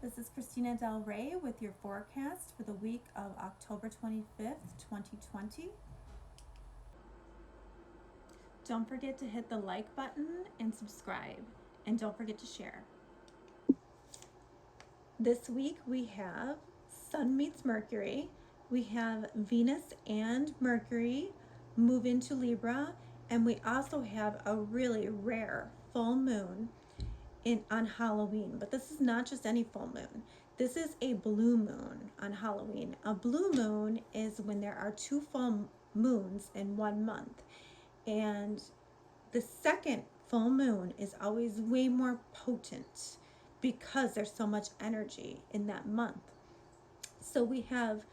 This is Christina Del Rey with your forecast for the week of October 25th, 2020. Don't forget to hit the like button and subscribe, and don't forget to share. This week we have Sun meets Mercury. We have Venus and Mercury move into Libra, and we also have a really rare full moon on Halloween. But this is not just any full moon. This is a blue moon on Halloween. A blue moon is when there are two full moons in 1 month. And the second full moon is always way more potent because there's so much energy in that month. So we have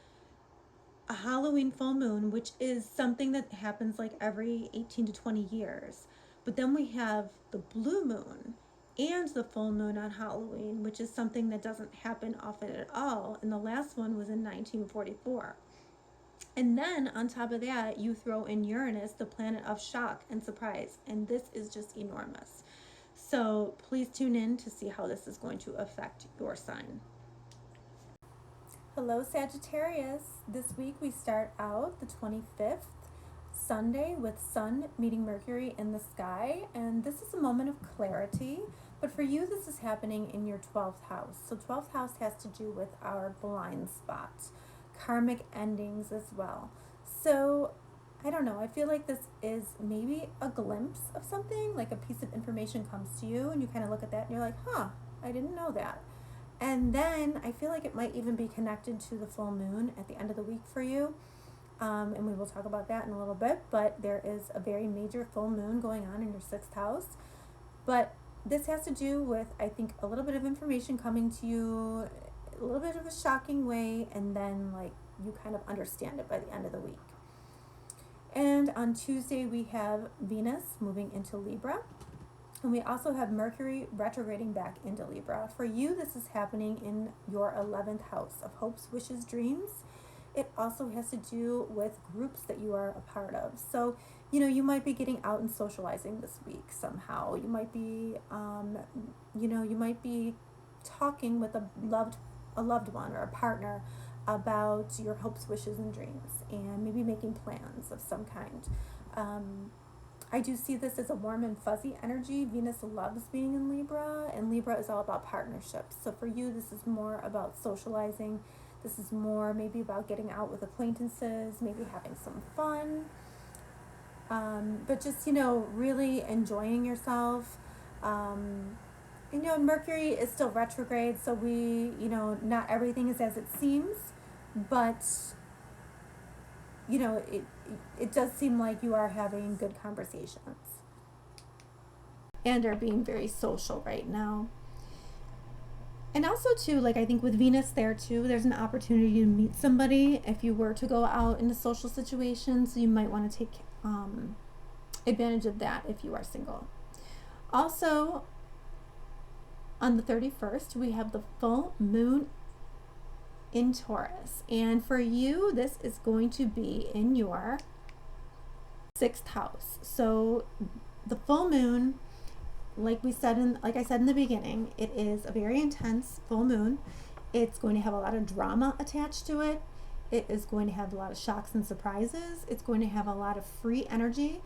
a Halloween full moon, which is something that happens like every 18 to 20 years. But then we have the blue moon and the full moon on Halloween, which is something that doesn't happen often at all. And the last one was in 1944. And then on top of that, you throw in Uranus, the planet of shock and surprise. And this is just enormous. So please tune in to see how this is going to affect your sign. Hello, Sagittarius. This week we start out the 25th, Sunday, with Sun meeting Mercury in the sky. And this is a moment of clarity. But for you, this is happening in your 12th house. So 12th house has to do with our blind spot, karmic endings as well. So I don't know, I feel like this is maybe a glimpse of something, like a piece of information comes to you and you kind of look at that and you're like, I didn't know that. And then I feel like it might even be connected to the full moon at the end of the week for you. And we will talk about that in a little bit, but there is a very major full moon going on in your 6th house. But this has to do with, I think, a little bit of information coming to you, a little bit of a shocking way, and then like you kind of understand it by the end of the week. And on Tuesday we have Venus moving into Libra, and we also have Mercury retrograding back into Libra. For you, this is happening in your 11th house of hopes, wishes, dreams. It also has to do with groups that you are a part of. So, you might be getting out and socializing this week somehow. You might be, you might be talking with a loved one or a partner about your hopes, wishes, and dreams, and maybe making plans of some kind. I do see this as a warm and fuzzy energy. Venus loves being in Libra, and Libra is all about partnerships. So for you, this is more about socializing. This is more maybe about getting out with acquaintances, maybe having some fun, but just, really enjoying yourself. Mercury is still retrograde, so not everything is as it seems, but, it does seem like you are having good conversations and are being very social right now. And also too, I think with Venus there too, there's an opportunity to meet somebody if you were to go out into social situations. So you might want to take advantage of that if you are single. Also, on the 31st, we have the full moon in Taurus. And for you, this is going to be in your 6th house. So the full moon, like I said in the beginning, it is a very intense full moon. It's going to have a lot of drama attached to it. It is going to have a lot of shocks and surprises. It's going to have a lot of free energy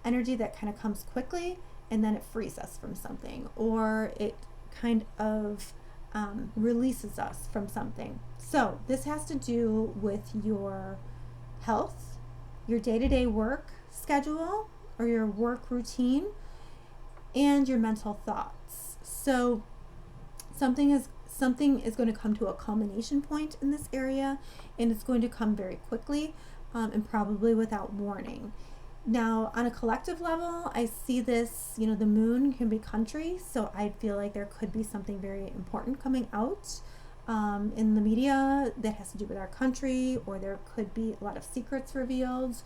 that kind of comes quickly, and then it frees us from something, or it kind of releases us from something. So this has to do with your health, your day-to-day work schedule, or your work routine, and your mental thoughts. So something is going to come to a culmination point in this area, and it's going to come very quickly, and probably without warning. Now, on a collective level, I see this, the moon can be country, so I feel like there could be something very important coming out in the media that has to do with our country, or there could be a lot of secrets revealed,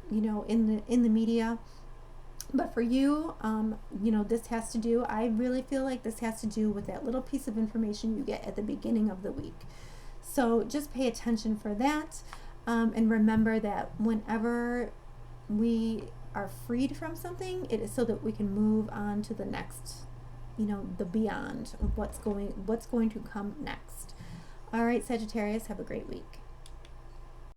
in the media. But for you, this has to do, I really feel like this has to do with that little piece of information you get at the beginning of the week. So just pay attention for that, and remember that whenever we are freed from something, it is so that we can move on to the next, the beyond of what's going to come next. All right, Sagittarius, have a great week.